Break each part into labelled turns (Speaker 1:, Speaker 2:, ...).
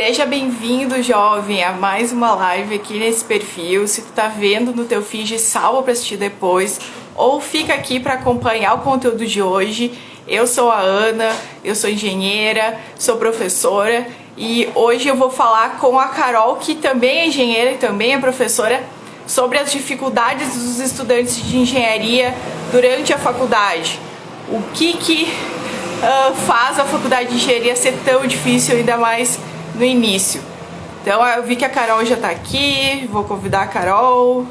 Speaker 1: Seja bem-vindo, jovem, a mais uma live aqui nesse perfil. Se tu tá vendo no teu feed, salva para assistir depois ou fica aqui para acompanhar o conteúdo de hoje. Eu sou a Ana, eu sou engenheira, sou professora e hoje eu vou falar com a Carol, que também é engenheira e também é professora, sobre as dificuldades dos estudantes de engenharia durante a faculdade. O que faz a faculdade de engenharia ser tão difícil, ainda mais no início. Então eu vi que a Carol já tá aqui, vou convidar a Carol.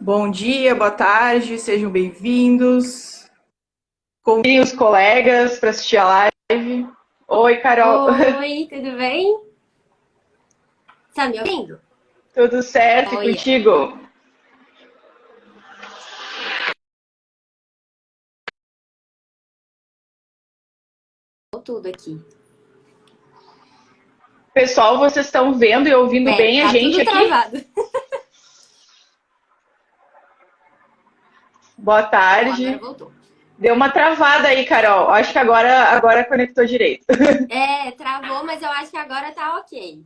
Speaker 1: Bom dia, boa tarde, sejam bem-vindos. Convidem os colegas para assistir a live. Oi, Carol.
Speaker 2: Oi, tudo bem? Tá me ouvindo?
Speaker 1: Tudo certo e contigo?
Speaker 2: Tudo aqui.
Speaker 1: Pessoal, vocês estão vendo e ouvindo bem a gente
Speaker 2: tudo
Speaker 1: aqui?
Speaker 2: Travado.
Speaker 1: Boa tarde.
Speaker 2: Agora voltou.
Speaker 1: Deu uma travada aí, Carol. Acho que agora conectou direito.
Speaker 2: Travou, mas eu acho que agora tá ok.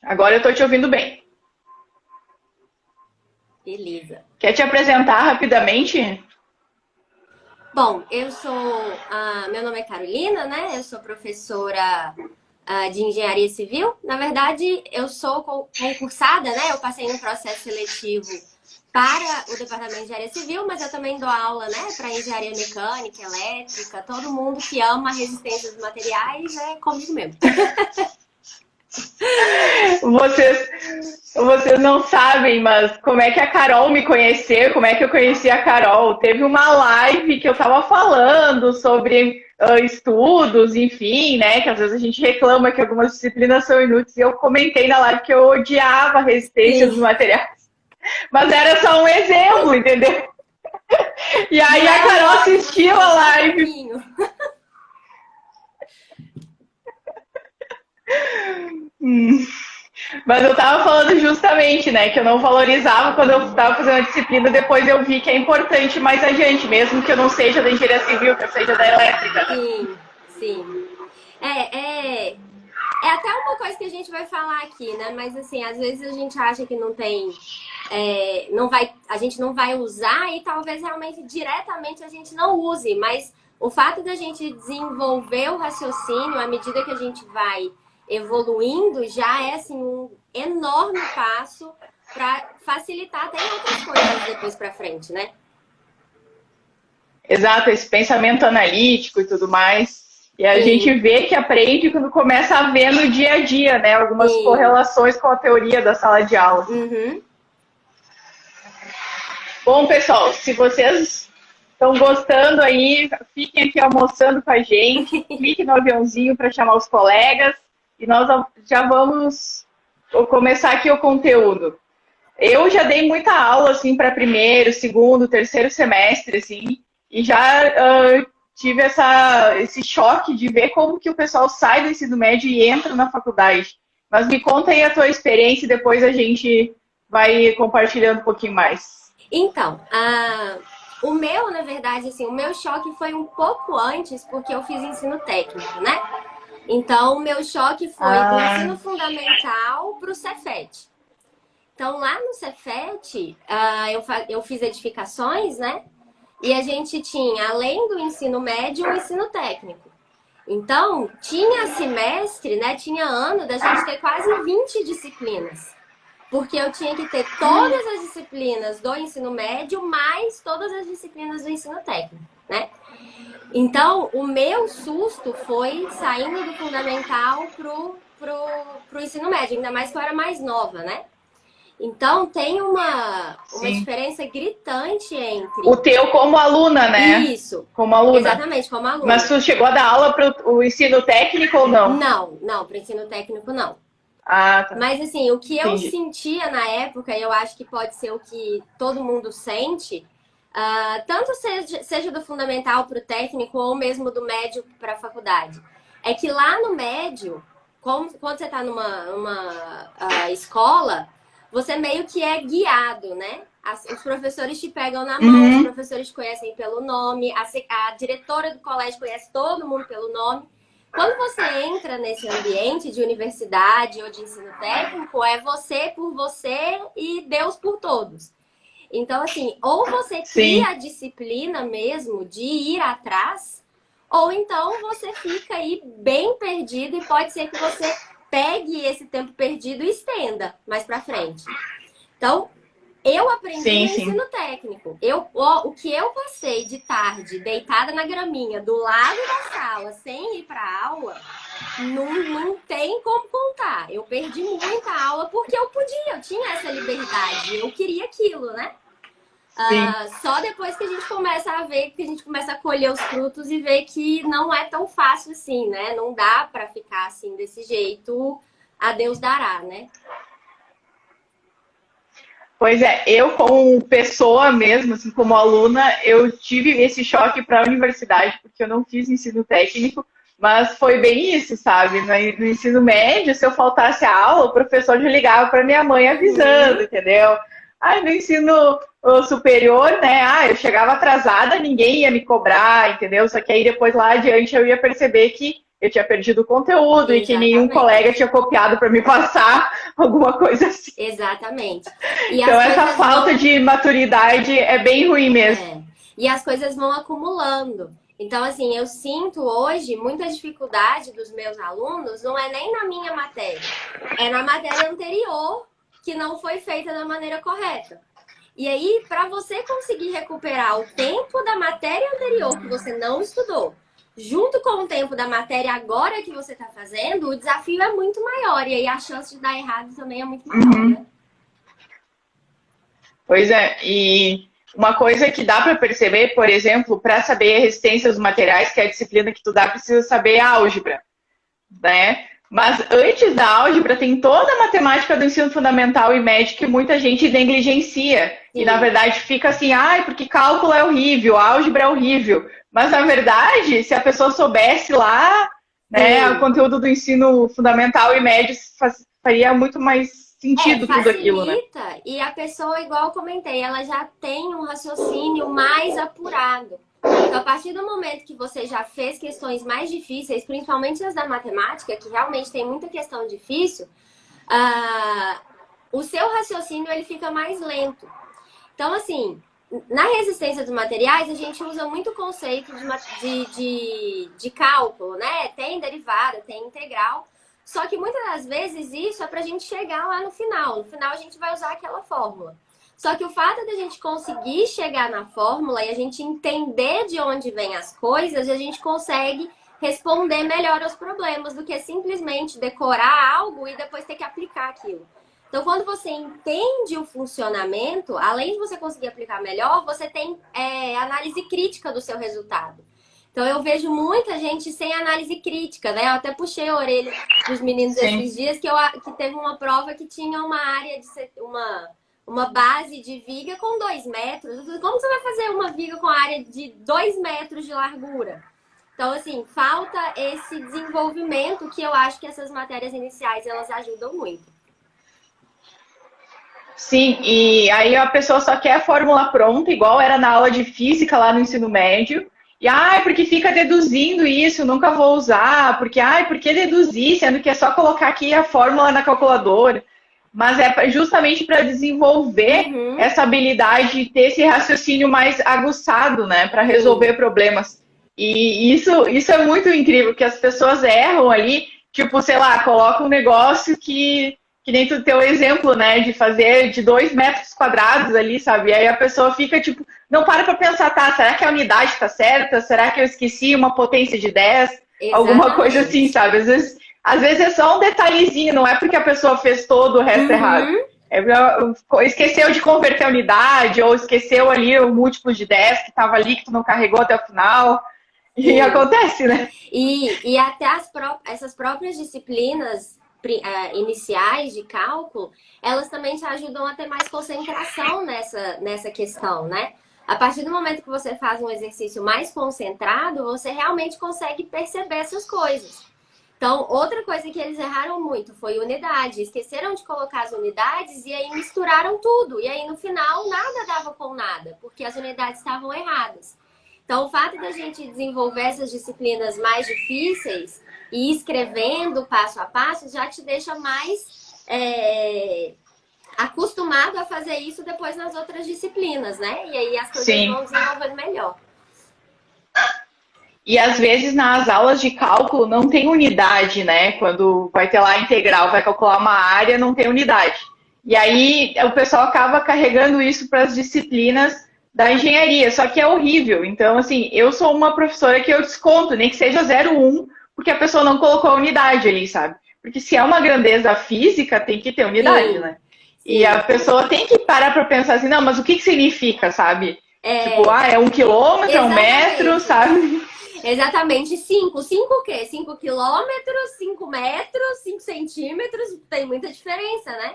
Speaker 1: Agora eu tô te ouvindo bem.
Speaker 2: Beleza.
Speaker 1: Quer te apresentar rapidamente?
Speaker 2: Bom, meu nome é Carolina, né? Eu sou professora de engenharia civil. Na verdade, eu sou concursada, né? Eu passei num processo seletivo para o departamento de engenharia civil, mas eu também dou aula, né? Para engenharia mecânica, elétrica. Todo mundo que ama a resistência dos materiais é comigo mesmo.
Speaker 1: Vocês não sabem, mas como é que a Carol me conheceu, como é que eu conheci a Carol? Teve uma live que eu tava falando sobre estudos, enfim, né? Que às vezes a gente reclama que algumas disciplinas são inúteis. E eu comentei na live que eu odiava a resistência dos materiais. Mas era só um exemplo, entendeu? E aí a Carol assistiu a live. Mas eu tava falando justamente, né, que eu não valorizava quando eu tava fazendo a disciplina, depois eu vi que é importante mais adiante, mesmo que eu não seja da engenharia civil, que eu seja da elétrica.
Speaker 2: Sim, sim. É até uma coisa que a gente vai falar aqui, né? Mas assim, às vezes a gente acha que não tem, a gente não vai usar e talvez realmente diretamente a gente não use, mas o fato da gente desenvolver o raciocínio à medida que a gente vai evoluindo já é assim um enorme passo para facilitar até em outras coisas depois para frente, né?
Speaker 1: Exato, esse pensamento analítico e tudo mais. E a gente vê que aprende quando começa a ver no dia a dia, né? Algumas correlações com a teoria da sala de aula.
Speaker 2: Uhum.
Speaker 1: Bom, pessoal, se vocês estão gostando aí, fiquem aqui almoçando com a gente, clique no aviãozinho para chamar os colegas e nós já vamos começar aqui o conteúdo. Eu já dei muita aula assim para primeiro, segundo, terceiro semestre, assim, e já tive esse choque de ver como que o pessoal sai do ensino médio e entra na faculdade. Mas me conta aí a tua experiência e depois a gente vai compartilhando um pouquinho mais.
Speaker 2: Então, o meu, na verdade, assim, o meu choque foi um pouco antes, porque eu fiz ensino técnico, né? Então, o meu choque foi do ensino fundamental para o Cefet. Então, lá no Cefet, eu fiz edificações, né? E a gente tinha, além do ensino médio, o ensino técnico. Então, tinha semestre, né? Tinha ano da gente ter quase 20 disciplinas. Porque eu tinha que ter todas as disciplinas do ensino médio, mais todas as disciplinas do ensino técnico, né? Então, o meu susto foi saindo do fundamental pro ensino médio, ainda mais que eu era mais nova, né? Então, tem uma diferença gritante entre...
Speaker 1: O teu como aluna, né?
Speaker 2: Isso.
Speaker 1: Como aluna.
Speaker 2: Exatamente, como aluna.
Speaker 1: Mas tu chegou a dar aula para o ensino técnico ou não?
Speaker 2: Não, para o ensino técnico não.
Speaker 1: Ah, tá.
Speaker 2: Mas assim, o que eu sentia na época, e eu acho que pode ser o que todo mundo sente, tanto seja do fundamental para o técnico ou mesmo do médio para a faculdade, é que lá no médio, quando você está numa escola, você meio que é guiado, né? Os professores te pegam na mão, os professores te conhecem pelo nome, a diretora do colégio conhece todo mundo pelo nome. Quando você entra nesse ambiente de universidade ou de ensino técnico, é você por você e Deus por todos. Então, assim, ou você cria a disciplina mesmo de ir atrás, ou então você fica aí bem perdido e pode ser que você pegue esse tempo perdido e estenda mais pra frente. Então, eu aprendi no ensino técnico. O que eu passei de tarde deitada na graminha do lado da sala sem ir pra aula, não tem como contar. Eu perdi muita aula porque eu podia, eu tinha essa liberdade, eu queria aquilo, né? Só depois que a gente começa a ver, que a gente começa a colher os frutos e ver que não é tão fácil assim, né? Não dá pra ficar assim desse jeito, a Deus dará, né?
Speaker 3: Pois é, eu como pessoa mesmo, assim, como aluna, eu tive esse choque para a universidade, porque eu não fiz ensino técnico, mas foi bem isso, sabe? No ensino médio, se eu faltasse a aula, o professor já ligava para minha mãe avisando, entendeu? Aí no ensino superior, né, eu chegava atrasada, ninguém ia me cobrar, entendeu? Só que aí depois lá adiante eu ia perceber que eu tinha perdido o conteúdo e que nenhum colega tinha copiado para me passar, alguma coisa assim.
Speaker 2: Exatamente.
Speaker 3: Então essa falta de maturidade é bem ruim mesmo.
Speaker 2: E as coisas vão acumulando. Então, assim, eu sinto hoje muita dificuldade dos meus alunos, não é nem na minha matéria, é na matéria anterior que não foi feita da maneira correta. E aí, para você conseguir recuperar o tempo da matéria anterior que você não estudou, junto com o tempo da matéria agora que você está fazendo, o desafio é muito maior. E aí a chance de dar errado também é muito maior, né?
Speaker 3: Pois é, e uma coisa que dá para perceber, por exemplo, para saber a resistência dos materiais, que é a disciplina que tu dá, precisa saber álgebra, né? Mas antes da álgebra tem toda a matemática do ensino fundamental e médio que muita gente negligencia. Sim. E na verdade fica assim, porque cálculo é horrível, álgebra é horrível. Mas na verdade, se a pessoa soubesse lá, né, o conteúdo do ensino fundamental e médio faria muito mais sentido tudo aquilo, né?
Speaker 2: E a pessoa, igual eu comentei, ela já tem um raciocínio mais apurado. Então, a partir do momento que você já fez questões mais difíceis, principalmente as da matemática, que realmente tem muita questão difícil, o seu raciocínio ele fica mais lento. Então, assim, na resistência dos materiais, a gente usa muito o conceito de cálculo, né? Tem derivada, tem integral. Só que muitas das vezes isso é para a gente chegar lá no final. No final, a gente vai usar aquela fórmula. Só que o fato de a gente conseguir chegar na fórmula e a gente entender de onde vêm as coisas, a gente consegue responder melhor aos problemas do que simplesmente decorar algo e depois ter que aplicar aquilo. Então, quando você entende o funcionamento, além de você conseguir aplicar melhor, você tem análise crítica do seu resultado. Então, eu vejo muita gente sem análise crítica, né? Eu até puxei a orelha dos meninos esses dias que teve uma prova que tinha uma área de uma base de viga com 2 metros. Como você vai fazer uma viga com área de 2 metros de largura? Então, assim, falta esse desenvolvimento que eu acho que essas matérias iniciais, elas ajudam muito.
Speaker 3: Sim, e aí a pessoa só quer a fórmula pronta, igual era na aula de física lá no ensino médio. E, porque fica deduzindo isso, nunca vou usar. Porque, por que deduzir, sendo que é só colocar aqui a fórmula na calculadora. Mas é justamente para desenvolver essa habilidade de ter esse raciocínio mais aguçado, né? Para resolver problemas. E isso é muito incrível, que as pessoas erram ali, tipo, sei lá, colocam um negócio que nem tu teu exemplo, né? De fazer de 2 metros quadrados ali, sabe? E aí a pessoa fica, tipo, não para pensar, será que a unidade tá certa? Será que eu esqueci uma potência de 10? Exatamente. Alguma coisa assim, sabe? Às vezes é só um detalhezinho, não é porque a pessoa fez todo o resto errado. Esqueceu de converter a unidade, ou esqueceu ali o múltiplo de 10 que estava ali, que tu não carregou até o final. E acontece, né?
Speaker 2: E até essas próprias disciplinas iniciais de cálculo, elas também te ajudam a ter mais concentração nessa questão, né? A partir do momento que você faz um exercício mais concentrado, você realmente consegue perceber essas coisas. Então, outra coisa que eles erraram muito foi unidade. Esqueceram de colocar as unidades e aí misturaram tudo. E aí, no final, nada dava com nada, porque as unidades estavam erradas. Então, o fato da gente desenvolver essas disciplinas mais difíceis e ir escrevendo passo a passo já te deixa mais acostumado a fazer isso depois nas outras disciplinas, né? E aí as coisas vão desenvolvendo melhor.
Speaker 3: E às vezes nas aulas de cálculo não tem unidade, né? Quando vai ter lá a integral, vai calcular uma área, não tem unidade. E aí o pessoal acaba carregando isso para as disciplinas da engenharia, só que é horrível. Então, assim, eu sou uma professora que eu desconto, nem que seja 0,1, porque a pessoa não colocou a unidade ali, sabe? Porque se é uma grandeza física, tem que ter unidade, né? E a pessoa tem que parar para pensar assim, não, mas o que significa, sabe? Tipo, é 1 quilômetro, é 1 metro, sabe?
Speaker 2: Exatamente, 5. 5 o quê? 5 quilômetros, 5 metros, 5 centímetros, tem muita diferença, né?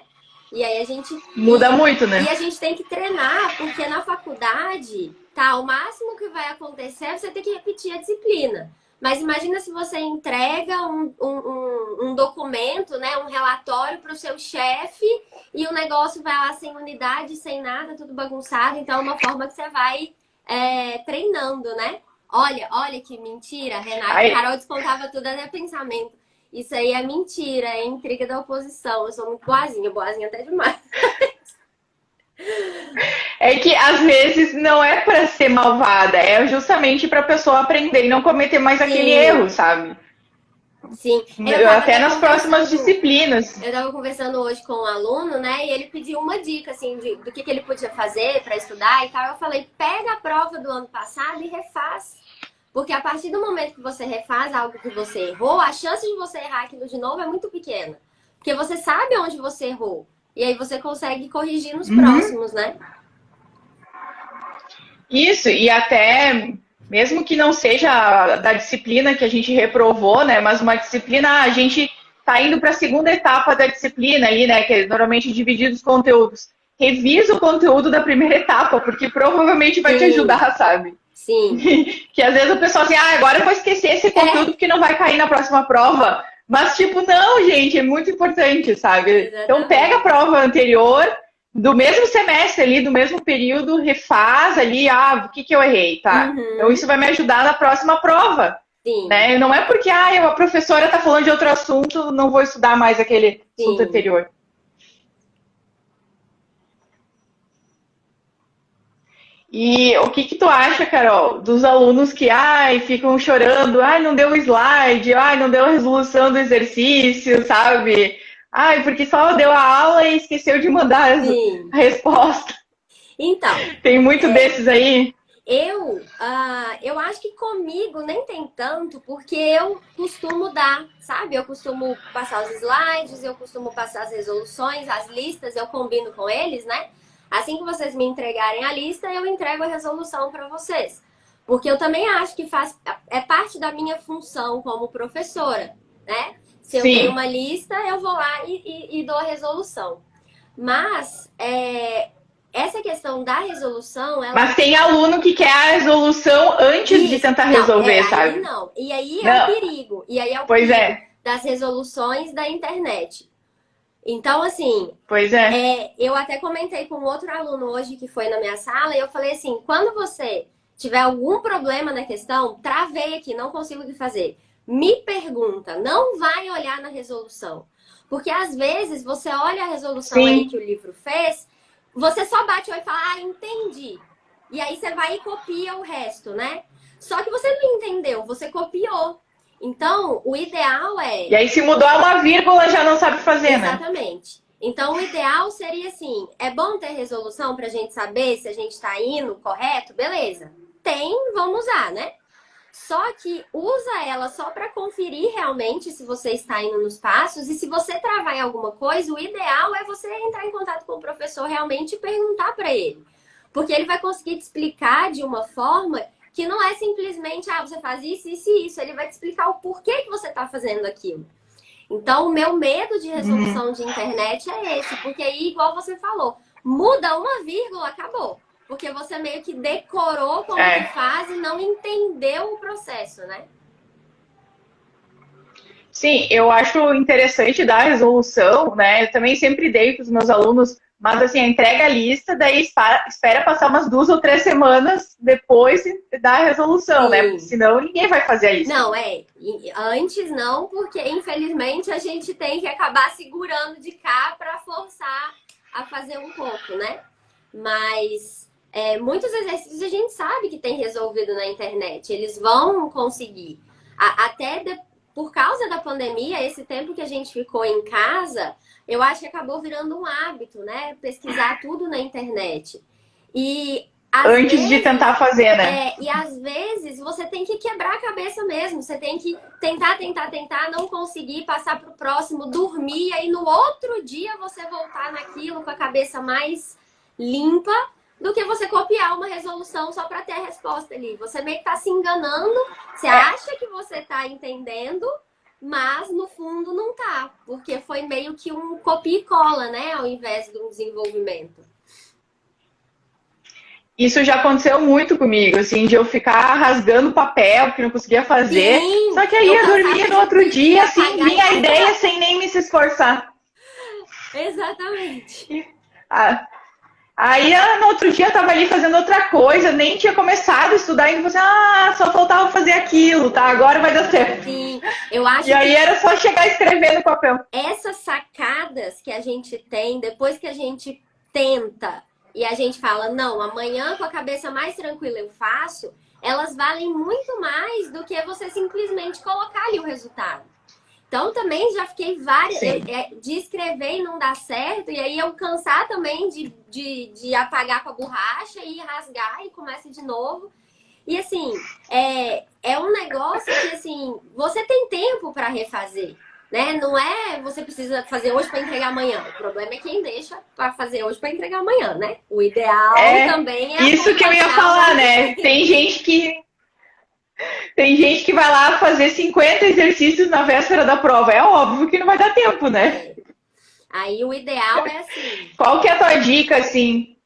Speaker 2: E aí a gente...
Speaker 3: Muda muito, né?
Speaker 2: E a gente tem que treinar, porque na faculdade, tá, o máximo que vai acontecer é você ter que repetir a disciplina. Mas imagina se você entrega um documento, né, um relatório para o seu chefe e o negócio vai lá sem unidade, sem nada, tudo bagunçado. Então é uma forma que você vai treinando, né? Olha que mentira, Renata. Carol descontava tudo até pensamento. Isso aí é mentira, é intriga da oposição. Eu sou muito boazinha até demais.
Speaker 3: É que às vezes não é para ser malvada, é justamente para a pessoa aprender e não cometer mais aquele erro, sabe?
Speaker 2: Sim.
Speaker 3: Até nas próximas disciplinas.
Speaker 2: Eu estava conversando hoje com um aluno, né? E ele pediu uma dica, assim, do que ele podia fazer para estudar e tal. Eu falei, pega a prova do ano passado e refaz. Porque a partir do momento que você refaz algo que você errou, a chance de você errar aquilo de novo é muito pequena. Porque você sabe onde você errou. E aí você consegue corrigir nos próximos, né?
Speaker 3: Isso, e até... Mesmo que não seja da disciplina que a gente reprovou, né? Mas uma disciplina, a gente tá indo para a segunda etapa da disciplina ali, né? Que é normalmente dividir os conteúdos. Revisa o conteúdo da primeira etapa, porque provavelmente vai te ajudar, sabe?
Speaker 2: Sim.
Speaker 3: Que às vezes o pessoal assim, agora eu vou esquecer esse conteúdo porque não vai cair na próxima prova. Mas, tipo, não, gente, é muito importante, sabe? Exatamente. Então pega a prova anterior, do mesmo semestre ali, do mesmo período, refaz ali, o que eu errei, tá? Então isso vai me ajudar na próxima prova.
Speaker 2: Sim.
Speaker 3: Né? Não é porque, a professora tá falando de outro assunto, não vou estudar mais aquele assunto anterior. E o que tu acha, Carol, dos alunos que, ficam chorando, não deu o slide, não deu a resolução do exercício, sabe? Porque só deu a aula e esqueceu de mandar a resposta.
Speaker 2: Então.
Speaker 3: Tem muito desses aí?
Speaker 2: Eu acho que comigo nem tem tanto, porque eu costumo dar, sabe? Eu costumo passar os slides, eu costumo passar as resoluções, as listas, eu combino com eles, né? Assim que vocês me entregarem a lista, eu entrego a resolução para vocês. Porque eu também acho que é parte da minha função como professora, né? Se eu tenho uma lista, eu vou lá e dou a resolução. Mas essa questão da resolução...
Speaker 3: Mas tem aluno que quer a resolução antes de tentar resolver, sabe?
Speaker 2: Não. E aí é o perigo. E aí é o perigo das resoluções da internet. Então, assim... eu até comentei com outro aluno hoje que foi na minha sala e eu falei assim, quando você tiver algum problema na questão, travei aqui, não consigo o que fazer. Me pergunta, não vai olhar na resolução. Porque às vezes você olha a resolução aí que o livro fez, você só bate o olho e fala, entendi. E aí você vai e copia o resto, né? Só que você não entendeu, você copiou. Então, o ideal é...
Speaker 3: E aí se mudar uma vírgula, já não sabe fazer,
Speaker 2: Exatamente. Então, o ideal seria assim, é bom ter resolução pra gente saber se a gente tá indo correto? Beleza. Vamos usar, né? Só que usa ela só para conferir realmente se você está indo nos passos. E se você travar em alguma coisa, o ideal é você entrar em contato com o professor realmente e perguntar para ele. Porque ele vai conseguir te explicar de uma forma que não é simplesmente, você faz isso, isso e isso. Ele vai te explicar o porquê que você está fazendo aquilo. Então, o meu medo de resolução de internet é esse. Porque aí, igual você falou, muda uma vírgula, acabou. Porque você meio que decorou como que faz e não entendeu o processo, né?
Speaker 3: Sim, eu acho interessante dar a resolução, né? Eu também sempre dei para os meus alunos, mas assim, entrega a lista, daí espera passar umas 2 ou 3 semanas depois e dá a resolução, né? Porque
Speaker 2: Sim.
Speaker 3: senão ninguém vai fazer isso.
Speaker 2: Não, antes não, porque infelizmente a gente tem que acabar segurando de cá para forçar a fazer um pouco, né? Mas muitos exercícios a gente sabe que tem resolvido na internet, eles vão conseguir. Por causa da pandemia, esse tempo que a gente ficou em casa, eu acho que acabou virando um hábito, né? Pesquisar tudo na internet. E às
Speaker 3: Antes de
Speaker 2: vezes,
Speaker 3: tentar fazer, né?
Speaker 2: e às vezes você tem que quebrar a cabeça mesmo. Você tem que tentar, não conseguir, passar para o próximo, dormir, e aí no outro dia você voltar naquilo com a cabeça mais limpa do que você copiar uma resolução só para ter a resposta ali. Você meio que tá se enganando, você acha que você tá entendendo, mas no fundo não tá, porque foi meio que um copia e cola, né, ao invés de um desenvolvimento.
Speaker 3: Isso já aconteceu muito comigo, assim, de eu ficar rasgando papel que não conseguia fazer.
Speaker 2: Sim,
Speaker 3: Só que aí eu dormia no outro dia, assim, vinha a ideia
Speaker 2: ideia
Speaker 3: sem nem me se esforçar.
Speaker 2: Exatamente.
Speaker 3: Ah, aí no outro dia eu tava ali fazendo outra coisa, nem tinha começado a estudar ainda, você, só faltava fazer aquilo, tá? Agora vai dar certo.
Speaker 2: Sim, eu acho
Speaker 3: E aí era só chegar e escrever no papel.
Speaker 2: Essas sacadas que a gente tem depois que a gente tenta e a gente fala, não, amanhã com a cabeça mais tranquila eu faço, elas valem muito mais do que você simplesmente colocar ali o resultado. Então também já fiquei de escrever e não dar certo, e aí eu cansar também de apagar com a borracha e rasgar e começa de novo. E assim, é um negócio que assim, você tem tempo para refazer, né? Não é você precisa fazer hoje para entregar amanhã. O problema é quem deixa para fazer hoje para entregar amanhã, né? O ideal também é
Speaker 3: isso que eu ia falar, né? Tem gente que vai lá fazer 50 exercícios na véspera da prova. É óbvio que não vai dar tempo, né?
Speaker 2: Aí o ideal é assim.
Speaker 3: Qual que é a tua dica, assim?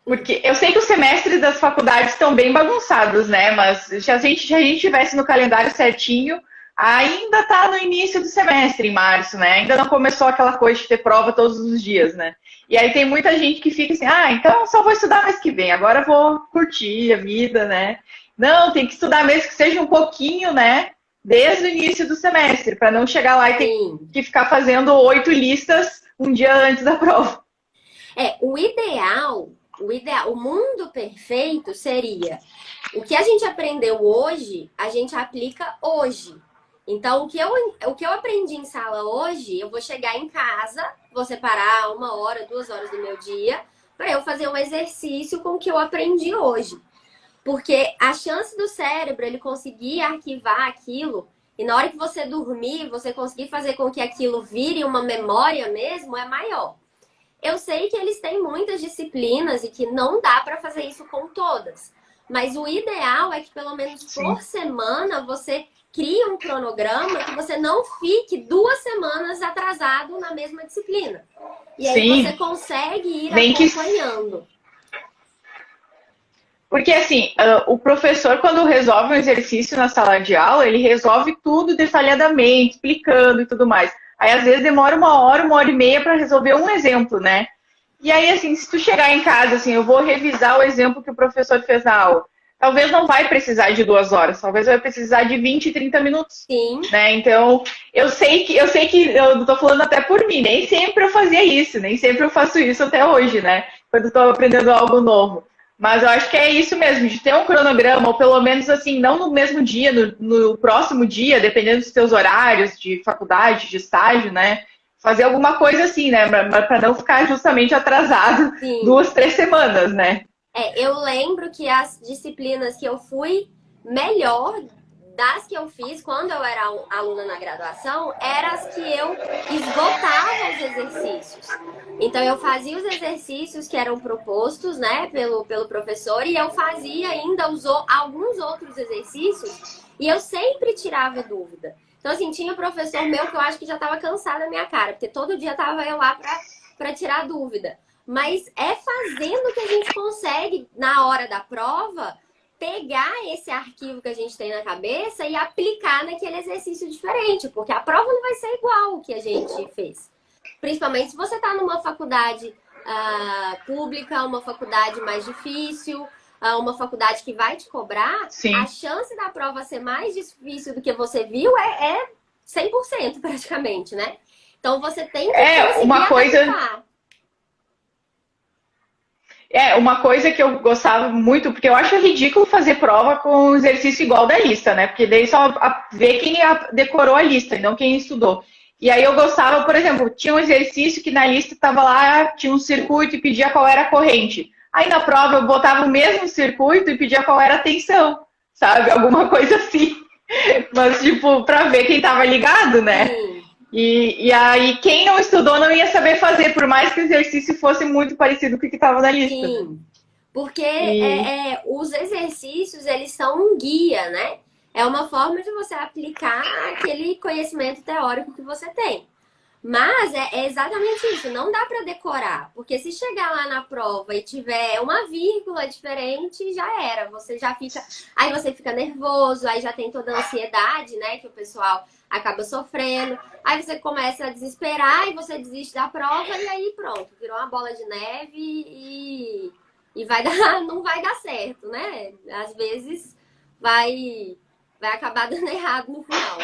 Speaker 3: Porque eu sei que os semestres das faculdades estão bem bagunçados, né? Mas se a gente tivesse no calendário certinho, ainda tá no início do semestre, em março, né? Ainda não começou aquela coisa de ter prova todos os dias, né? E aí tem muita gente que fica assim, então só vou estudar mês que vem, agora eu vou curtir a vida, né? Não, tem que estudar mesmo que seja um pouquinho, né? Desde o início do semestre, para não chegar lá e ter que ficar fazendo 8 listas um dia antes da prova.
Speaker 2: O mundo perfeito seria o que a gente aprendeu hoje, a gente aplica hoje. Então, o que eu aprendi em sala hoje, eu vou chegar em casa, vou separar 1 hora, 2 horas do meu dia, para eu fazer um exercício com o que eu aprendi hoje. Porque a chance do cérebro ele conseguir arquivar aquilo, e na hora que você dormir, você conseguir fazer com que aquilo vire uma memória mesmo, é maior. Eu sei que eles têm muitas disciplinas e que não dá para fazer isso com todas. Mas o ideal é que pelo menos por semana você crie um cronograma que você não fique 2 semanas atrasado na mesma disciplina. E aí você consegue ir acompanhando.
Speaker 3: Porque assim, o professor quando resolve um exercício na sala de aula, ele resolve tudo detalhadamente, explicando e tudo mais. Aí, às vezes, demora 1 hora, 1 hora e meia para resolver um exemplo, né? E aí, assim, se tu chegar em casa, assim, eu vou revisar o exemplo que o professor fez na aula. Talvez não vai precisar de 2 horas, talvez vai precisar de 20, 30 minutos.
Speaker 2: Sim.
Speaker 3: Né? Então, eu sei que eu tô falando até por mim, nem sempre eu fazia isso, nem sempre eu faço isso até hoje, né? Quando eu tô aprendendo algo novo. Mas eu acho que é isso mesmo, de ter um cronograma, ou pelo menos assim, não no mesmo dia, no próximo dia, dependendo dos teus horários de faculdade, de estágio, né? Fazer alguma coisa assim, né? Para não ficar justamente atrasado 2, 3 semanas, né?
Speaker 2: Eu lembro que as disciplinas que eu fui melhor das que eu fiz quando eu era aluna na graduação, eram as que eu esgotava os exercícios. Então, eu fazia os exercícios que eram propostos, né, pelo professor, e eu fazia ainda alguns outros exercícios, e eu sempre tirava dúvida. Então, assim, tinha um professor meu que eu acho que já estava cansado da minha cara, porque todo dia estava eu lá para tirar dúvida. Mas é fazendo que a gente consegue, na hora da prova, pegar esse arquivo que a gente tem na cabeça e aplicar naquele exercício diferente, porque a prova não vai ser igual o que a gente fez. Principalmente se você está numa faculdade pública, uma faculdade mais difícil, uma faculdade que vai te cobrar,
Speaker 3: Sim.
Speaker 2: A chance da prova ser mais difícil do que você viu é 100% praticamente, né? Então você tem que conseguir
Speaker 3: uma coisa.
Speaker 2: adaptar.
Speaker 3: Uma coisa que eu gostava muito, porque eu acho ridículo fazer prova com exercício igual da lista, né? Porque daí só vê quem decorou a lista e não quem estudou. E aí eu gostava, por exemplo, tinha um exercício que na lista estava lá, tinha um circuito e pedia qual era a corrente. Aí na prova eu botava o mesmo circuito e pedia qual era a tensão, sabe? Alguma coisa assim. Mas, tipo, pra ver quem tava ligado, né?
Speaker 2: Sim.
Speaker 3: E aí, quem não estudou não ia saber fazer, por mais que o exercício fosse muito parecido com o que estava na lista.
Speaker 2: Sim, porque os exercícios, eles são um guia, né? É uma forma de você aplicar aquele conhecimento teórico que você tem. Mas é exatamente isso, não dá para decorar, porque se chegar lá na prova e tiver uma vírgula diferente, já era, você já fica, aí você fica nervoso, aí já tem toda a ansiedade, né, que o pessoal acaba sofrendo, aí você começa a desesperar e você desiste da prova e aí pronto, virou uma bola de neve e vai dar, não vai dar certo, né? Às vezes vai acabar dando errado no final.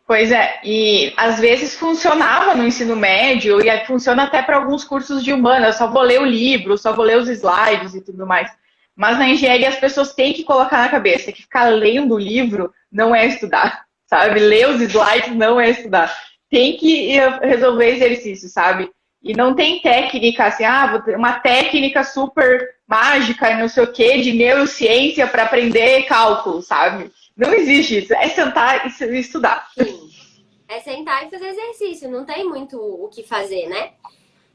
Speaker 3: Pois é, e às vezes funcionava no ensino médio e funciona até para alguns cursos de humanas, só vou ler o livro, só vou ler os slides e tudo mais. Mas na engenharia as pessoas têm que colocar na cabeça que ficar lendo o livro não é estudar, sabe? Ler os slides não é estudar. Tem que resolver exercício, sabe? E não tem técnica assim, uma técnica super mágica, não sei o quê, de neurociência para aprender cálculo, sabe? Não existe isso. É sentar e estudar.
Speaker 2: Sim. É sentar e fazer exercício. Não tem muito o que fazer, né?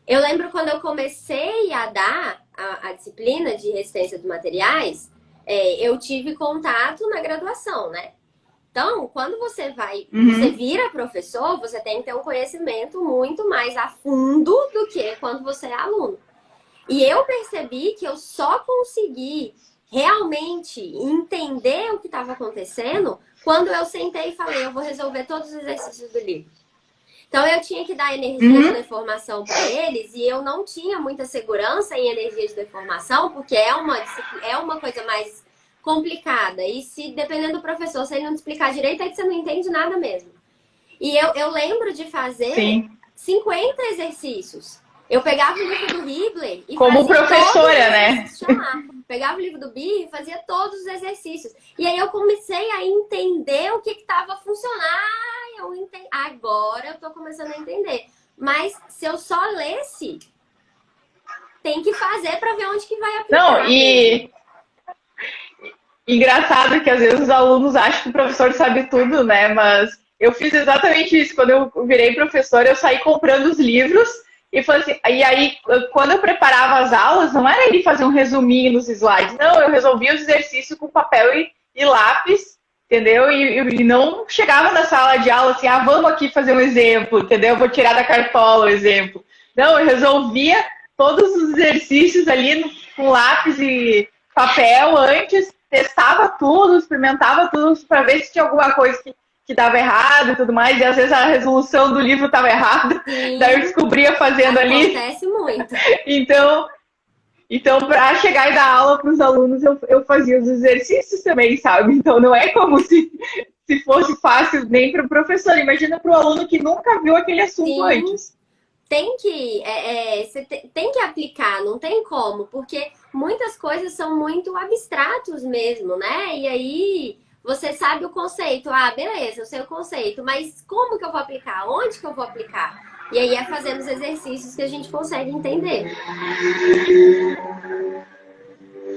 Speaker 2: Eu lembro quando eu comecei a dar a disciplina de resistência dos materiais, eu tive contato na graduação, né? Então, quando você você vira professor, você tem que ter um conhecimento muito mais a fundo do que quando você é aluno. E eu percebi que eu só consegui realmente entender o que estava acontecendo quando eu sentei e falei, eu vou resolver todos os exercícios do livro. Então eu tinha que dar energia de deformação para eles e eu não tinha muita segurança em energia de deformação, porque é uma coisa mais complicada. E se dependendo do professor, se ele não te explicar direito, aí você não entende nada mesmo. E eu lembro de fazer 50 exercícios. Eu pegava o livro do Hibler e
Speaker 3: como
Speaker 2: fazia
Speaker 3: professora, né?
Speaker 2: Pegava o livro do Birr e fazia todos os exercícios. E aí eu comecei a entender o que estava funcionando. Agora eu tô começando a entender. Mas se eu só lesse, tem que fazer para ver onde que vai aplicar.
Speaker 3: Não, e engraçado que às vezes os alunos acham que o professor sabe tudo, né? Mas eu fiz exatamente isso. Quando eu virei professora, eu saí comprando os livros. E aí, quando eu preparava as aulas, não era ele fazer um resuminho nos slides. Não, eu resolvia os exercícios com papel e lápis, entendeu? E não chegava na sala de aula assim, vamos aqui fazer um exemplo, entendeu? Vou tirar da cartola o exemplo. Não, eu resolvia todos os exercícios ali com lápis e papel antes, testava tudo, experimentava tudo para ver se tinha alguma coisa que dava errado e tudo mais, e às vezes a resolução do livro estava errada, daí eu descobria fazendo ali.
Speaker 2: Acontece muito.
Speaker 3: Então para chegar e dar aula para os alunos, eu fazia os exercícios também, sabe? Então não é como se fosse fácil nem para o professor, imagina para o aluno que nunca viu aquele assunto antes.
Speaker 2: Você tem que aplicar, não tem como, porque muitas coisas são muito abstratos mesmo, né? E aí você sabe o conceito, beleza, eu sei o conceito, mas como que eu vou aplicar? Onde que eu vou aplicar? E aí é fazendo os exercícios que a gente consegue entender.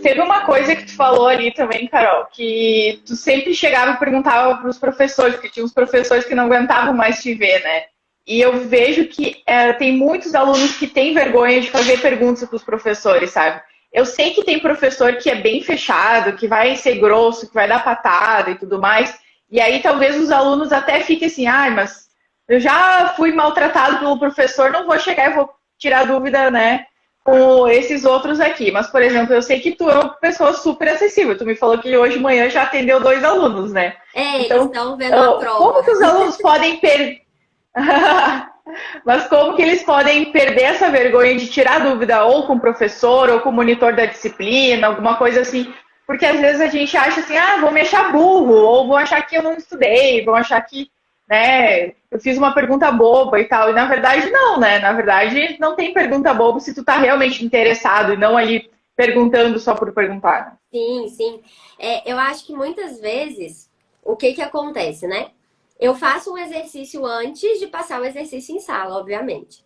Speaker 3: Teve uma coisa que tu falou ali também, Carol, que tu sempre chegava e perguntava para os professores, porque tinha uns professores que não aguentavam mais te ver, né? E eu vejo que tem muitos alunos que têm vergonha de fazer perguntas para os professores, sabe? Eu sei que tem professor que é bem fechado, que vai ser grosso, que vai dar patada e tudo mais. E aí talvez os alunos até fiquem assim, mas eu já fui maltratado pelo professor, não vou chegar e vou tirar dúvida, né, com esses outros aqui. Mas, por exemplo, eu sei que tu é uma pessoa super acessível. Tu me falou que hoje de manhã já atendeu 2 alunos, né?
Speaker 2: Eles
Speaker 3: Então,
Speaker 2: estão vendo a prova.
Speaker 3: como que os alunos podem Mas como que eles podem perder essa vergonha de tirar dúvida ou com o professor ou com o monitor da disciplina, alguma coisa assim? Porque às vezes a gente acha assim, vão me achar burro, ou vão achar que eu não estudei, vão achar que, né, eu fiz uma pergunta boba e tal. E na verdade não, né? Na verdade não tem pergunta boba se tu tá realmente interessado e não ali perguntando só por perguntar.
Speaker 2: Sim, sim. Eu acho que muitas vezes, o que acontece, né? Eu faço um exercício antes de passar o exercício em sala, obviamente.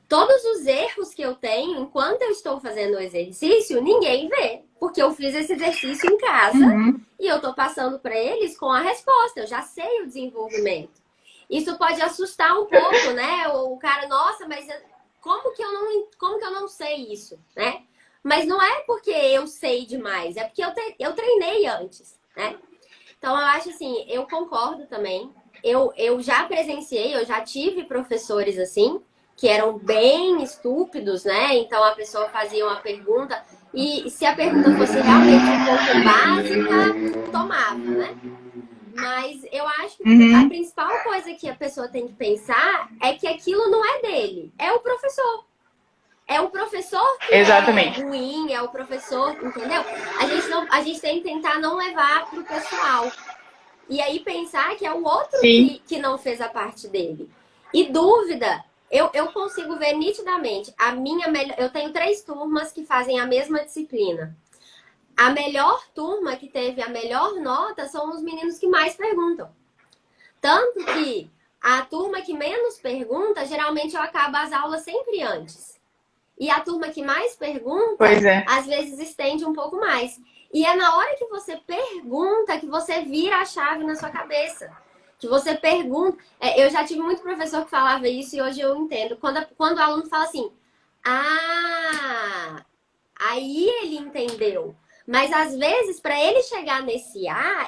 Speaker 2: Todos os erros que eu tenho enquanto eu estou fazendo o exercício, ninguém vê. Porque eu fiz esse exercício em casa e eu estou passando para eles com a resposta. Eu já sei o desenvolvimento. Isso pode assustar um pouco, né? O cara, nossa, mas como que eu não sei isso, né? Mas não é porque eu sei demais, é porque eu treinei antes, né? Então, eu acho assim, eu concordo também. Eu já presenciei, eu já tive professores assim, que eram bem estúpidos, né? Então, a pessoa fazia uma pergunta e se a pergunta fosse realmente um pouco básica, tomava, né? Mas eu acho que a principal coisa que a pessoa tem que pensar é que aquilo não é dele, é o professor. É o professor que
Speaker 3: Exatamente.
Speaker 2: É ruim, é o professor, entendeu? A gente tem que tentar não levar pro pessoal. E aí pensar que é o outro que não fez a parte dele. E dúvida, eu consigo ver nitidamente. Eu tenho 3 turmas que fazem a mesma disciplina. A melhor turma que teve a melhor nota são os meninos que mais perguntam. Tanto que a turma que menos pergunta, geralmente eu acabo as aulas sempre antes. E a turma que mais pergunta, às vezes estende um pouco mais. E é na hora que você pergunta que você vira a chave na sua cabeça. Que você pergunta. Eu já tive muito professor que falava isso e hoje eu entendo. Quando o aluno fala assim, aí ele entendeu. Mas às vezes, para ele chegar nesse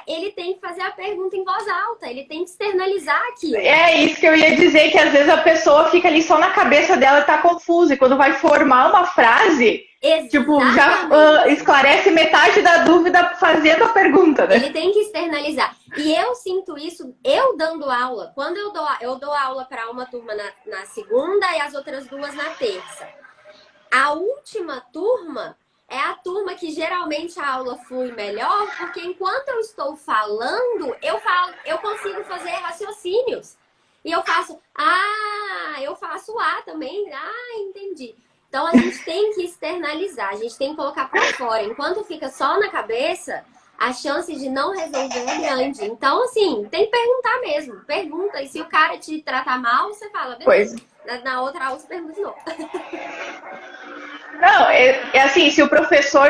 Speaker 2: ele tem que fazer a pergunta em voz alta, ele tem que externalizar aquilo.
Speaker 3: É isso que eu ia dizer, que às vezes a pessoa fica ali só na cabeça dela e tá confusa. E quando vai formar uma frase, tipo, já esclarece metade da dúvida fazendo a pergunta, né?
Speaker 2: Ele tem que externalizar. E eu sinto isso, eu dando aula. Quando eu dou aula para uma turma na segunda e as outras 2 na terça. A última turma é a turma que geralmente a aula flui melhor, porque enquanto eu estou falando, eu consigo fazer raciocínios. E eu faço, eu faço também, entendi. Então a gente tem que externalizar, a gente tem que colocar para fora. Enquanto fica só na cabeça, a chance de não resolver é grande. Então, assim, tem que perguntar mesmo. Pergunta, e se o cara te tratar mal, você fala, beleza. Na outra aula você pergunta de novo.
Speaker 3: Não, é assim, se o professor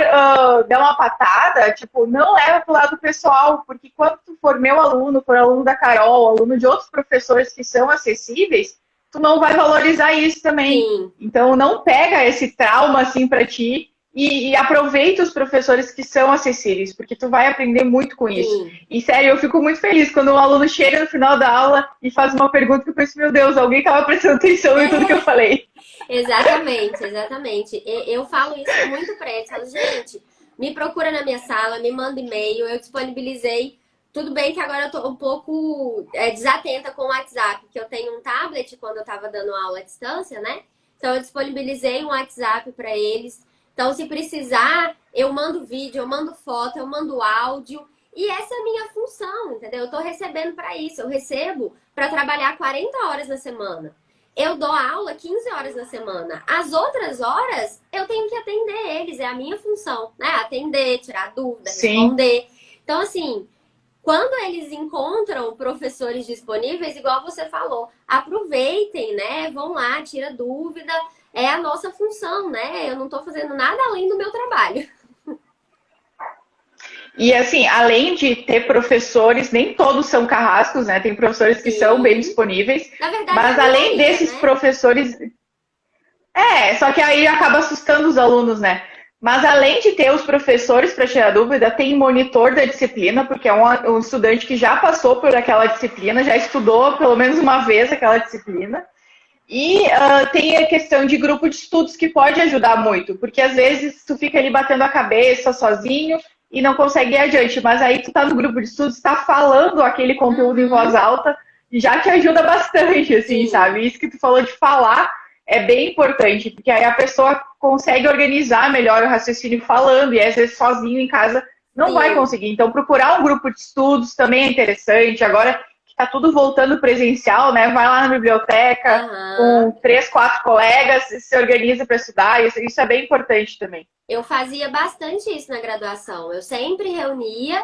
Speaker 3: der uma patada, tipo, não leva pro lado pessoal, porque quando tu for meu aluno, for aluno da Carol, aluno de outros professores que são acessíveis, tu não vai valorizar isso também.
Speaker 2: Sim.
Speaker 3: Então, não pega esse trauma, assim, pra ti e aproveita os professores que são acessíveis, porque tu vai aprender muito com isso.
Speaker 2: Sim.
Speaker 3: E, sério, eu fico muito feliz quando um aluno chega no final da aula e faz uma pergunta que eu penso, meu Deus, alguém tava prestando atenção em tudo que eu falei.
Speaker 2: Exatamente, exatamente. Eu falo isso muito pra eles. Falo, gente, me procura na minha sala, me manda e-mail, eu disponibilizei. Tudo bem que agora eu tô um pouco desatenta com o WhatsApp, que eu tenho um tablet quando eu tava dando aula à distância, né? Então eu disponibilizei um WhatsApp pra eles. Então, se precisar, eu mando vídeo, eu mando foto, eu mando áudio. E essa é a minha função, entendeu? Eu tô recebendo pra isso. Eu recebo pra trabalhar 40 horas na semana. Eu dou aula 15 horas na semana. As outras horas, eu tenho que atender eles. É a minha função, né? Atender, tirar dúvida, responder. Então, assim, quando eles encontram professores disponíveis, igual você falou, aproveitem, né? Vão lá, tira dúvida. É a nossa função, né? Eu não tô fazendo nada além do meu trabalho.
Speaker 3: E assim, além de ter professores, nem todos são carrascos, né? Tem professores que são bem disponíveis.
Speaker 2: Na verdade,
Speaker 3: mas além desses professores... só que aí acaba assustando os alunos, né? Mas além de ter os professores para tirar dúvida, tem monitor da disciplina, porque é um estudante que já passou por aquela disciplina, já estudou pelo menos uma vez aquela disciplina. E tem a questão de grupo de estudos que pode ajudar muito, porque às vezes tu fica ali batendo a cabeça sozinho e não consegue ir adiante, mas aí tu tá no grupo de estudos, tá falando aquele conteúdo em voz alta, já te ajuda bastante, assim, sabe? Isso que tu falou de falar é bem importante, porque aí a pessoa consegue organizar melhor o raciocínio falando, e às vezes sozinho em casa não vai conseguir. Então, procurar um grupo de estudos também é interessante. Agora que tá tudo voltando presencial, né? Vai lá na biblioteca com 3, 4 colegas, se organiza para estudar, isso é bem importante também.
Speaker 2: Eu fazia bastante isso na graduação. Eu sempre reunia.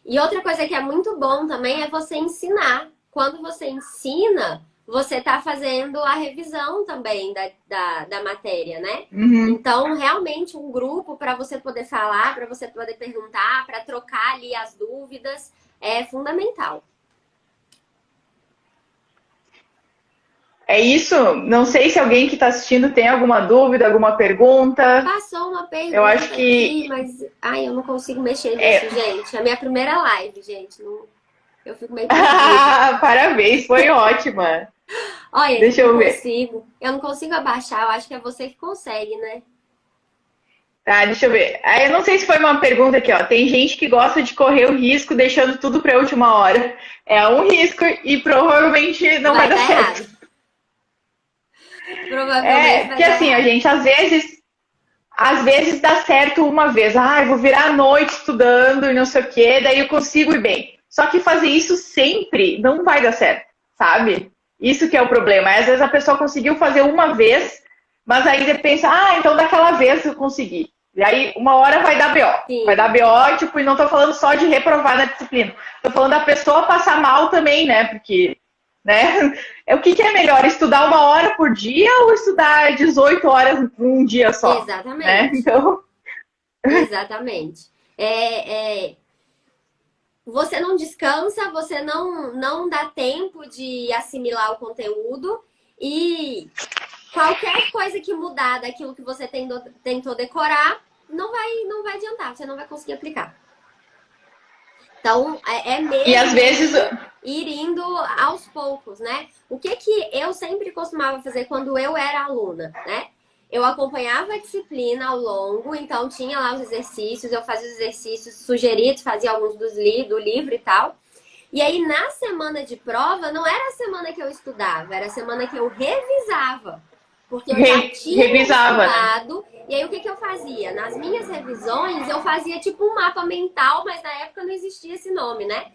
Speaker 2: E outra coisa que é muito bom também é você ensinar. Quando você ensina, você está fazendo a revisão também da matéria, né? Então, realmente, um grupo para você poder falar, para você poder perguntar, para trocar ali as dúvidas, é fundamental.
Speaker 3: É isso? Não sei se alguém que está assistindo tem alguma dúvida, alguma pergunta.
Speaker 2: Passou uma pergunta
Speaker 3: eu acho que...
Speaker 2: aqui, mas... Ai, eu não consigo mexer nisso, gente. É a minha primeira live, gente. Não... Eu fico meio perdida.
Speaker 3: Parabéns, foi ótima.
Speaker 2: Olha,
Speaker 3: deixa eu ver.
Speaker 2: Eu não consigo abaixar, eu acho que é você que consegue, né?
Speaker 3: Tá, deixa eu ver. Eu não sei se foi uma pergunta aqui, ó. Tem gente que gosta de correr o risco deixando tudo para a última hora. É um risco e provavelmente não vai dar certo.
Speaker 2: Errado. Provavelmente
Speaker 3: porque assim, a gente, às vezes dá certo uma vez. Eu vou virar a noite estudando e não sei o quê, daí eu consigo ir bem. Só que fazer isso sempre não vai dar certo, sabe? Isso que é o problema. Às vezes a pessoa conseguiu fazer uma vez, mas aí você pensa, então daquela vez eu consegui. E aí uma hora vai dar BO.
Speaker 2: Sim.
Speaker 3: Vai dar BO, tipo, e não tô falando só de reprovar na disciplina. Tô falando da pessoa passar mal também, né? Porque, né? O que é melhor? Estudar 1 hora por dia ou estudar 18 horas num dia só?
Speaker 2: Exatamente.
Speaker 3: Né? Então...
Speaker 2: Exatamente. Você não descansa, você não dá tempo de assimilar o conteúdo e qualquer coisa que mudar daquilo que você tentou decorar, não vai adiantar, você não vai conseguir aplicar. Então, mesmo
Speaker 3: e às vezes
Speaker 2: ir indo aos poucos, né? O que eu sempre costumava fazer quando eu era aluna, né? Eu acompanhava a disciplina ao longo, então tinha lá os exercícios, eu fazia os exercícios sugeridos, fazia alguns do livro e tal. E aí, na semana de prova, não era a semana que eu estudava, era a semana que eu revisava. Porque eu já tinha estudado. Né? E aí, o que eu fazia? Nas minhas revisões, eu fazia tipo um mapa mental, mas na época não existia esse nome, né?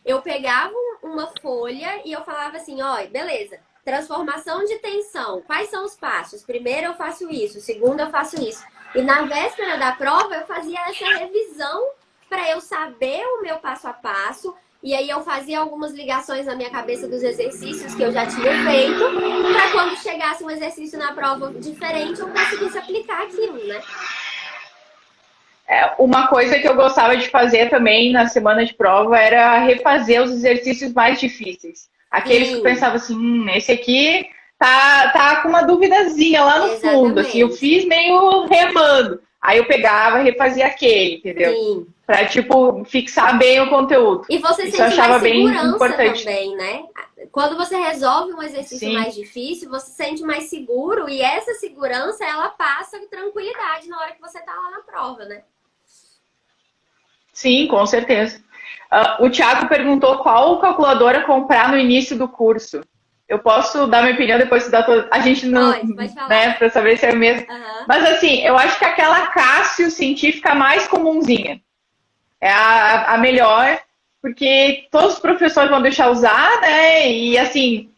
Speaker 2: Eu pegava uma folha e eu falava assim, beleza. Transformação de tensão. Quais são os passos? Primeiro eu faço isso, segundo eu faço isso. E na véspera da prova eu fazia essa revisão para eu saber o meu passo a passo. E aí eu fazia algumas ligações na minha cabeça dos exercícios que eu já tinha feito, para quando chegasse um exercício na prova diferente, eu conseguisse aplicar aquilo, né?
Speaker 3: Uma coisa que eu gostava de fazer também na semana de prova era refazer os exercícios mais difíceis. Aqueles que eu pensava assim, esse aqui tá com uma duvidazinha lá no fundo, assim, eu fiz meio remando. Aí eu pegava e refazia aquele, entendeu?
Speaker 2: Sim.
Speaker 3: Pra, tipo, fixar bem o conteúdo.
Speaker 2: E você
Speaker 3: Isso
Speaker 2: sente mais segurança
Speaker 3: importante
Speaker 2: também, né? Quando você resolve um exercício mais difícil, você se sente mais seguro e essa segurança, ela passa tranquilidade na hora que você tá lá na prova, né?
Speaker 3: Sim, com certeza. O Thiago perguntou qual calculadora comprar no início do curso. Eu posso dar minha opinião depois de dar toda... A gente não...
Speaker 2: Pode falar.
Speaker 3: Né, pra saber se é o mesmo. Mas assim, eu acho que aquela Cássio científica mais comunzinha é a melhor, porque todos os professores vão deixar usar, né? E assim,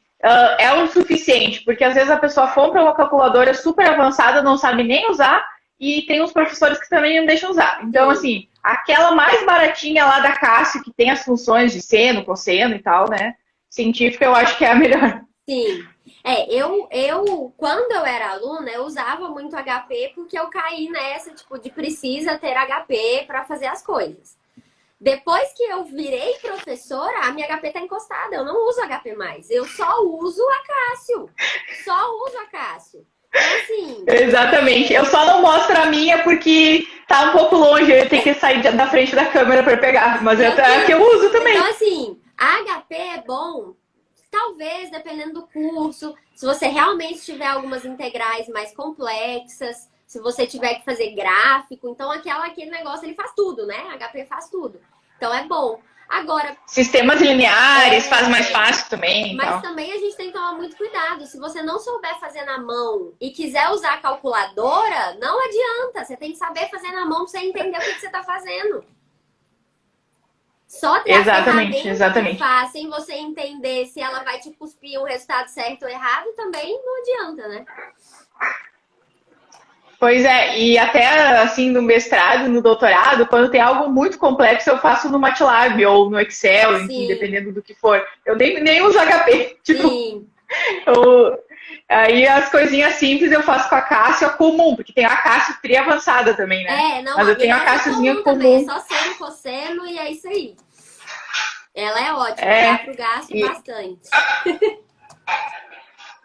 Speaker 3: é o suficiente, porque às vezes a pessoa compra uma calculadora super avançada, não sabe nem usar, e tem uns professores que também não deixam usar. Então, assim, aquela mais baratinha lá da Cássio, que tem as funções de seno, cosseno e tal, né? Científica, eu acho que é a melhor.
Speaker 2: Sim. Eu quando eu era aluna, eu usava muito HP porque eu caí nessa, tipo, de precisa ter HP para fazer as coisas. Depois que eu virei professora, a minha HP tá encostada. Eu não uso HP mais. Eu só uso a Cássio. Só uso a Cássio. Então, assim...
Speaker 3: Exatamente. Eu só não mostro a minha porque tá um pouco longe. Eu tenho que sair da frente da câmera para pegar. Mas é a que eu uso também.
Speaker 2: Então, assim, a HP é bom talvez, dependendo do curso, se você realmente tiver algumas integrais mais complexas, se você tiver que fazer gráfico, então aquele negócio ele faz tudo, né? HP faz tudo. Então é bom. Agora,
Speaker 3: sistemas lineares faz mais fácil também.
Speaker 2: Mas
Speaker 3: então.
Speaker 2: também a gente tem que tomar muito cuidado. Se você não souber fazer na mão e quiser usar a calculadora, não adianta. Você tem que saber fazer na mão pra você entender o que você tá fazendo. Só ter
Speaker 3: Exatamente,
Speaker 2: a ferramenta
Speaker 3: exatamente.
Speaker 2: que faz, sem você entender se ela vai te cuspir um resultado certo ou errado, também não adianta, né?
Speaker 3: Pois é, e até assim no mestrado, no doutorado, quando tem algo muito complexo, eu faço no MATLAB ou no Excel, enfim,
Speaker 2: Sim.
Speaker 3: dependendo do que for. Eu nem uso HP. Tipo,
Speaker 2: Sim.
Speaker 3: aí as coisinhas simples eu faço com a Cássio comum, porque tem a Cássio tri avançada também, né?
Speaker 2: Não,
Speaker 3: mas eu tenho a Cássiozinha comum.
Speaker 2: Também, é só seno, cosseno e é isso aí. Ela é ótima, dá pro gasto bastante.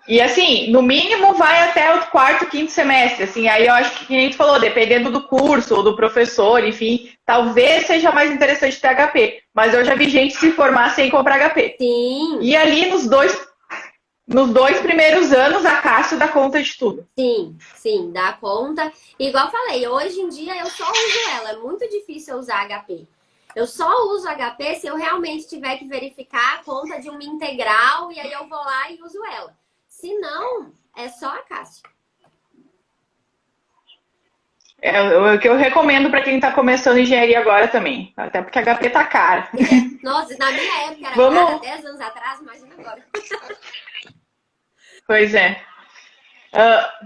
Speaker 3: E assim, no mínimo vai até o quarto, quinto semestre, assim, aí eu acho que a gente falou, dependendo do curso ou do professor, enfim, talvez seja mais interessante ter HP, mas eu já vi gente se formar sem comprar HP.
Speaker 2: Sim.
Speaker 3: E ali nos dois primeiros anos a Cássio dá conta de tudo.
Speaker 2: Sim, dá conta. Igual eu falei, hoje em dia eu só uso ela, é muito difícil eu usar HP. Eu só uso HP se eu realmente tiver que verificar a conta de uma integral e aí eu vou lá e uso ela. Se não, é só a Cássio.
Speaker 3: É o que eu recomendo para quem está começando engenharia agora também. Até porque a HP tá cara.
Speaker 2: Nossa, na minha época era cara, 10 anos atrás, imagina agora.
Speaker 3: Pois é.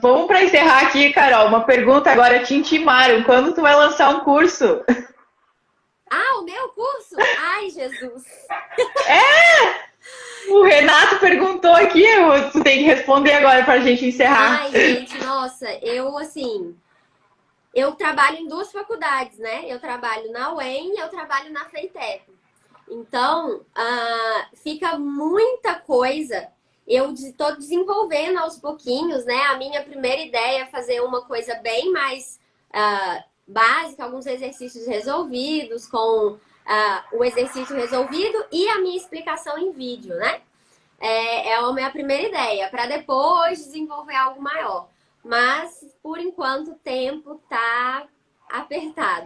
Speaker 3: Vamos para encerrar aqui, Carol. Uma pergunta agora, te intimaram. Quando tu vai lançar um curso?
Speaker 2: Ah, o meu curso? Ai, Jesus.
Speaker 3: O Renato perguntou aqui, tu tem que responder agora pra gente encerrar.
Speaker 2: Ai, gente, nossa, eu trabalho em duas faculdades, né? Eu trabalho na UEM e eu trabalho na FEITEP. Então, fica muita coisa. Eu estou desenvolvendo aos pouquinhos, né? A minha primeira ideia é fazer uma coisa bem mais básica, alguns exercícios resolvidos, com o exercício resolvido e a minha explicação em vídeo, né? É a minha primeira ideia, para depois desenvolver algo maior. Mas, por enquanto, o tempo tá apertado.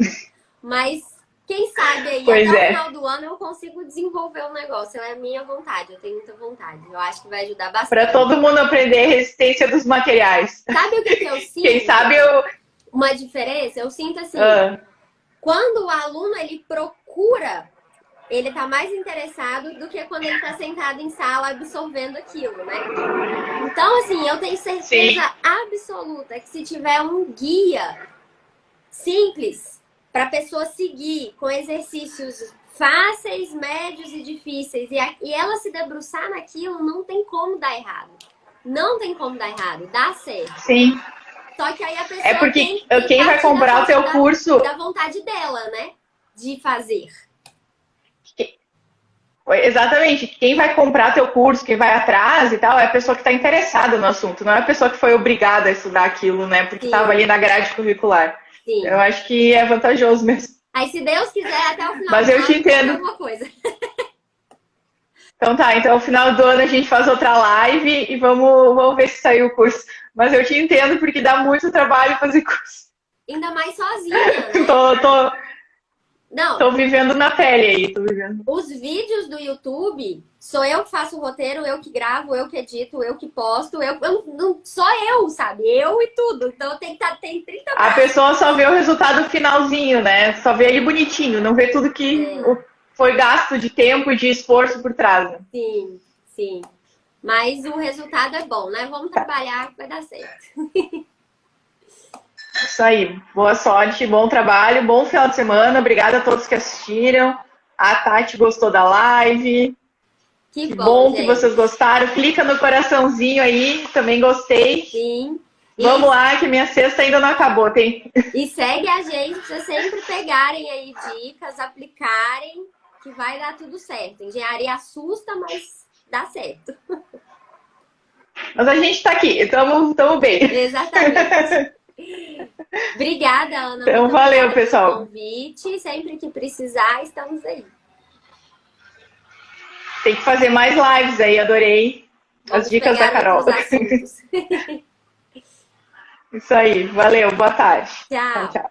Speaker 2: Mas, quem sabe aí,
Speaker 3: Pois
Speaker 2: até o
Speaker 3: é.
Speaker 2: final do ano eu consigo desenvolver um negócio. É a minha vontade, eu tenho muita vontade. Eu acho que vai ajudar bastante.
Speaker 3: Para todo mundo aprender a resistência dos materiais.
Speaker 2: Sabe o que eu sinto?
Speaker 3: Quem sabe eu...
Speaker 2: Uma diferença? Eu sinto assim, quando o aluno, ele procura, ele tá mais interessado do que quando ele tá sentado em sala absorvendo aquilo, né? Então, assim, eu tenho certeza absoluta que se tiver um guia simples para a pessoa seguir com exercícios fáceis, médios e difíceis e ela se debruçar naquilo, não tem como dar errado. Não tem como dar errado, dá certo.
Speaker 3: Sim.
Speaker 2: Só que aí a pessoa
Speaker 3: É porque
Speaker 2: tem
Speaker 3: quem vai comprar o teu curso...
Speaker 2: da vontade dela, né? De fazer.
Speaker 3: Exatamente. Quem vai comprar teu curso, quem vai atrás e tal, é a pessoa que está interessada no assunto. Não é a pessoa que foi obrigada a estudar aquilo, né? Porque estava ali na grade curricular.
Speaker 2: Sim.
Speaker 3: Eu acho que é vantajoso mesmo.
Speaker 2: Aí, se Deus quiser, até o final
Speaker 3: Mas
Speaker 2: do
Speaker 3: eu
Speaker 2: ano,
Speaker 3: te entendo.
Speaker 2: alguma coisa.
Speaker 3: Então tá, então no final do ano a gente faz outra live e vamos ver se saiu o curso. Mas eu te entendo porque dá muito trabalho fazer curso.
Speaker 2: Ainda mais sozinha, né?
Speaker 3: Tô vivendo na pele aí, tô vivendo.
Speaker 2: Os vídeos do YouTube, sou eu que faço o roteiro, eu que gravo, eu que edito, eu que posto, só eu, sabe? Eu e tudo. Então tem 30
Speaker 3: A pessoa só vê o resultado finalzinho, né? Só vê ele bonitinho, não vê tudo que foi gasto de tempo e de esforço por trás. Né?
Speaker 2: Sim, sim. Mas o resultado é bom, né? Vamos trabalhar que vai dar certo.
Speaker 3: Isso aí. Boa sorte, bom trabalho, bom final de semana. Obrigada a todos que assistiram. A Tati gostou da live.
Speaker 2: Que bom, gente.
Speaker 3: Que vocês gostaram. Clica no coraçãozinho aí, também gostei.
Speaker 2: Sim.
Speaker 3: Vamos lá, que minha sexta ainda não acabou, tem.
Speaker 2: E segue a gente pra vocês sempre pegarem aí dicas, aplicarem, que vai dar tudo certo. Engenharia assusta, mas dá certo.
Speaker 3: Mas a gente tá aqui, estamos bem.
Speaker 2: Exatamente. Obrigada, Ana.
Speaker 3: Então, valeu, pessoal.
Speaker 2: Pelo convite. Sempre que precisar, estamos aí.
Speaker 3: Tem que fazer mais lives aí, adorei
Speaker 2: Vamos
Speaker 3: as dicas da
Speaker 2: pegar
Speaker 3: Carol.
Speaker 2: outros assuntos.
Speaker 3: Isso aí, valeu, boa tarde.
Speaker 2: Tchau.
Speaker 3: Tchau.